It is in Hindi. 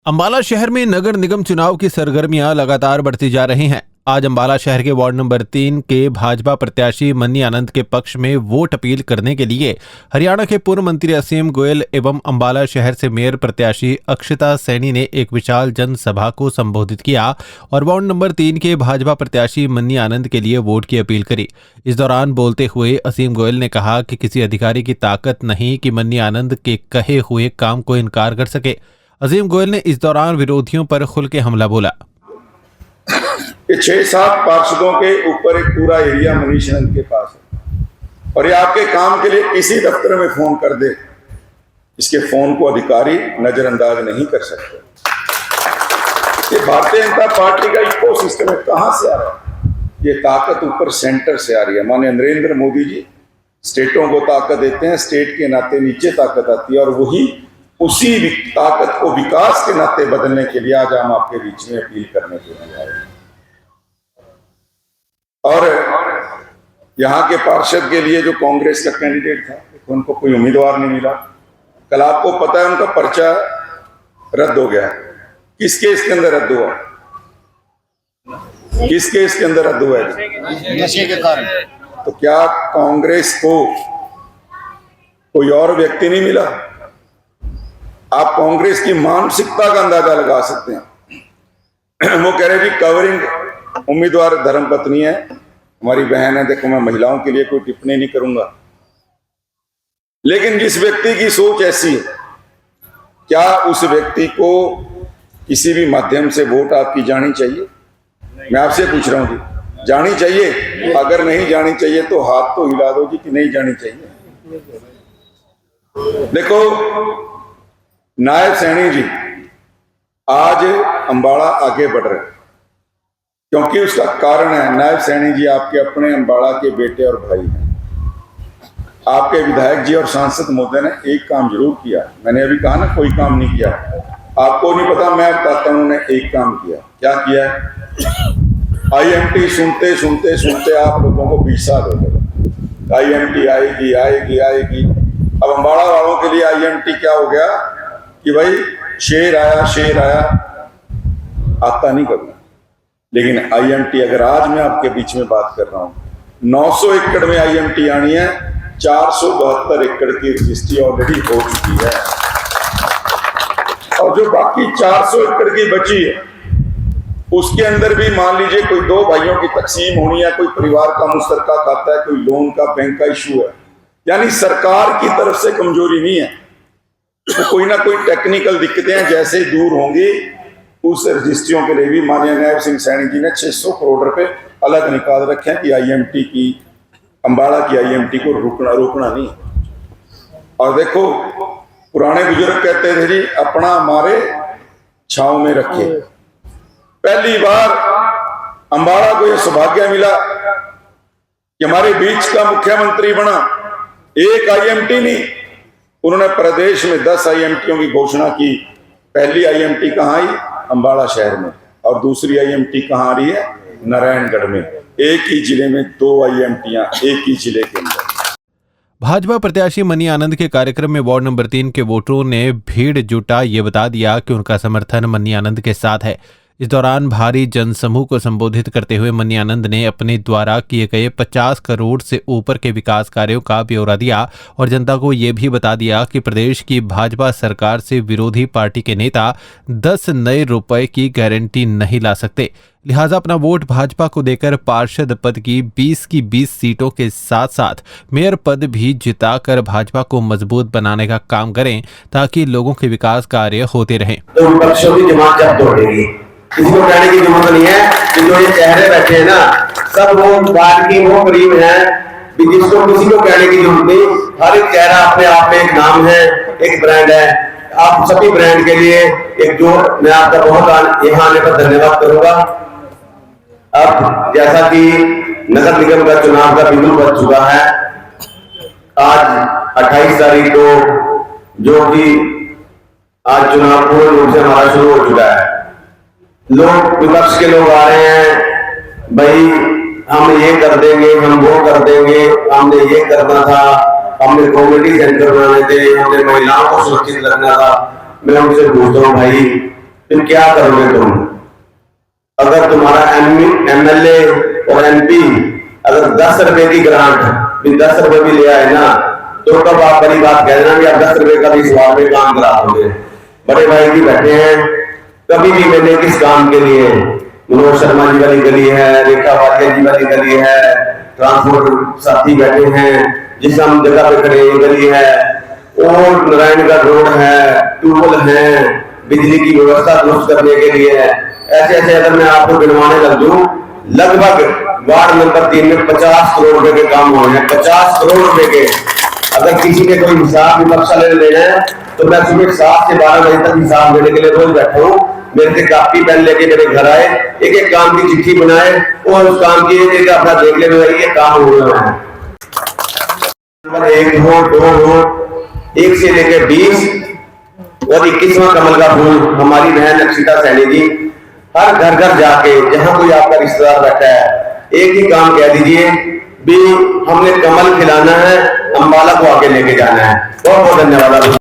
अंबाला शहर में नगर निगम चुनाव की सरगर्मियां लगातार बढ़ती जा रही हैं। आज अंबाला शहर के वार्ड नंबर 3 के भाजपा प्रत्याशी मन्नी आनंद के पक्ष में वोट अपील करने के लिए हरियाणा के पूर्व मंत्री असीम गोयल एवं अंबाला शहर से मेयर प्रत्याशी अक्षता सैनी ने एक विशाल जनसभा को संबोधित किया और वार्ड नंबर 3 के भाजपा प्रत्याशी मन्नी आनंद के लिए वोट की अपील करी। इस दौरान बोलते हुए असीम गोयल ने कहा कि किसी अधिकारी की ताकत नहीं कि मन्नी आनंद के कहे हुए काम को इनकार कर सके। असीम गोयल ने इस दौरान विरोधियों पर खुल के हमला बोला। ये 6-7 पार्षदों के ऊपर एक पूरा एरिया मनीष आनंद के पास है और ये आपके काम के लिए किसी दफ्तर में फोन कर दे, इसके फोन को अधिकारी नजरअंदाज नहीं कर सकते। ये भारतीय जनता पार्टी का इकोसिस्टम है, कहां से आ रहा है? ये ताकत ऊपर सेंटर से आ रही है। माननीय नरेंद्र मोदी जी स्टेटों को ताकत देते हैं, स्टेट के नाते नीचे ताकत आती है और वही उसी ताकत को विकास के नाते बदलने के लिए आज हम आपके बीच में अपील करने के लिए आए हैं। और यहाँ के पार्षद के लिए जो कांग्रेस का कैंडिडेट था, उनको कोई उम्मीदवार नहीं मिला। कल आपको पता है उनका पर्चा रद्द हो गया। किस केस के अंदर रद्द हुआ? किस केस के अंदर रद्द हुआ है? नशे के कारण। तो क्या कांग्रेस को कोई और व्यक्ति नहीं मिला? आप कांग्रेस की मानसिकता का अंदाजा लगा सकते हैं। वो कह रहे जी कवरिंग उम्मीदवार धर्मपत्नी है, हमारी बहन है, देखो मैं महिलाओं के लिए कोई टिप्पणी नहीं करूंगा। लेकिन जिस व्यक्ति की सोच ऐसी है, क्या उस व्यक्ति को किसी भी माध्यम से वोट आपकी जानी चाहिए? मैं आपसे पूछ रहा हूं जी, जानी चाहिए? अगर नहीं जानी चाहिए तो हाथ तो हिला दो जी कि नहीं जानी चाहिए। देखो नायब सैनी जी आज अंबाला आगे बढ़ रहे हैं, क्योंकि उसका कारण है नायब सैनी जी आपके अपने अंबाला के बेटे और भाई हैं। आपके विधायक जी और सांसद महोदय ने एक काम जरूर किया। मैंने अभी कहा ना कोई काम नहीं किया, आपको नहीं पता, मैं बताता हूं। उन्होंने एक काम किया। क्या किया? IMT सुनते सुनते सुनते आप लोगों को 20 साल हो गए। IMT आएगी आएगी आएगी। अब अंबाला वालों के लिए IMT क्या हो गया कि भाई शेर आया आता नहीं कभी। लेकिन IMT अगर आज मैं आपके बीच में बात कर रहा हूं, 900 एकड़ में IMT आनी है, 472 एकड़ की रजिस्ट्री ऑलरेडी हो चुकी है और जो बाकी 400 एकड़ की बची है उसके अंदर भी मान लीजिए कोई 2 भाइयों की तकसीम होनी है, कोई परिवार का मुश्तरका खाता है, कोई लोन का बैंक का इशू है। यानी सरकार की तरफ से कमजोरी नहीं है, तो कोई ना कोई टेक्निकल दिक्कतें हैं। जैसे दूर होंगी उस रजिस्ट्रियों के लिए भी माननीय नायब सिंह सैनी जी ने 600 करोड़ रुपए अलग निकाल रखे हैं कि IMT की, अंबाला की IMT को रोकना नहीं। और देखो पुराने बुजुर्ग कहते थे जी अपना हमारे छांव में रखे। पहली बार अंबाला को यह सौभाग्य मिला कि हमारे बीच का मुख्यमंत्री बना। एक IMT नहीं, उन्होंने प्रदेश में 10 IMTों की घोषणा की। पहली IMT कहाँ आई? अंबाला शहर में, और दूसरी IMT कहाँ आ रही है? नारायणगढ़ में। एक ही जिले में 2 IMTयां एक ही जिले के अंदर। भाजपा प्रत्याशी मन्नी आनंद के कार्यक्रम में वार्ड नंबर 3 के वोटरों ने भीड़ जुटा ये बता दिया कि उनका समर्थन मन्नी आनंद के साथ है। इस दौरान भारी जनसमूह को संबोधित करते हुए मन्नी आनंद ने अपने द्वारा किए गए 50 करोड़ से ऊपर के विकास कार्यों का ब्यौरा दिया और जनता को ये भी बता दिया कि प्रदेश की भाजपा सरकार से विरोधी पार्टी के नेता 10 नए रुपए की गारंटी नहीं ला सकते। लिहाजा अपना वोट भाजपा को देकर पार्षद पद की 20 सीटों के साथ साथ मेयर पद भी जिताकर भाजपा को मजबूत बनाने का काम करें, ताकि लोगों के विकास कार्य होते रहें। तो विपक्षों की जमात जब तोड़ेगी, किसी को कहने की जरूरत नहीं है कि जो ये चेहरे बैठे हैं ना, सब वो बात की वो करीब है, जिसको किसी को कहने की जरूरत नहीं। हर एक चेहरा अपने आप में एक नाम है, एक ब्रांड है। आप सभी ब्रांड के लिए एक जोर मैं आपका बहुत यहाँ आने पर धन्यवाद करूंगा। अब जैसा कि नगर निगम का चुनाव का बिंदु बच चुका है, आज 28 तारीख को जो कि आज चुनाव पूर्ण रूप से हमारा शुरू हो चुका है। लोग विपक्ष के लोग आ रहे हैं, भाई हम ये कर देंगे, हम वो कर देंगे, हमने ये करना था, हमने कम्युनिटी सेंटर बनाने थे, हमने महिलाओं को सुरक्षित रखना था। मैं उनसे पूछता हूँ भाई फिर क्या करोगे तुम? अगर तुम्हारा एमएलए और एमपी अगर 10 रुपए की ग्रांट भी 10 रुपए भी ले आए ना, तो कब आप बड़ी बात कह देना कि आप 10 रुपए का भी सवाल में काम करा दोगे। बड़े भाई जी बैठे हैं, कभी भी मैंने किस काम के लिए, मनोज शर्मा जी वाली गली है, रेखा वालिया जी वाली गली है, ट्रांसपोर्ट साथी बैठे हैं, जिस हम जगह पे खड़े ये गली है, और नारायणगढ़ रोड है, ट्यूबवेल है, बिजली की व्यवस्था दुरुस्त करने के लिए है। ऐसे ऐसे अगर मैं आपको गिनवाने लग दूं, लगभग वार्ड नंबर 3 में 50 करोड़ रुपए के काम हो रहे हैं। 50 करोड़ रुपए के। अगर किसी ने कोई हिसाब विमर्शा लेना है तो मैं सुबह 7 से 12 बजे तक हिसाब देने के लिए रोज बैठा हूँ। मेरे से कापी पेन लेके मेरे घर आए, एक एक काम की चिट्ठी बनाए और उस काम की एक अपना देख ले ये काम हो रहा है। नंबर 1 हो, 2 हो, 1 से लेकर 20 और 21वां कमल का फूल हमारी बहन अक्षिता सैनी जी हर घर घर जाके जहां कोई आपका रिश्तेदार बैठा है, एक ही काम कह दीजिए भी हमने कमल खिलाना है, अंबाला को आगे लेके जाना है। बहुत बहुत धन्यवाद।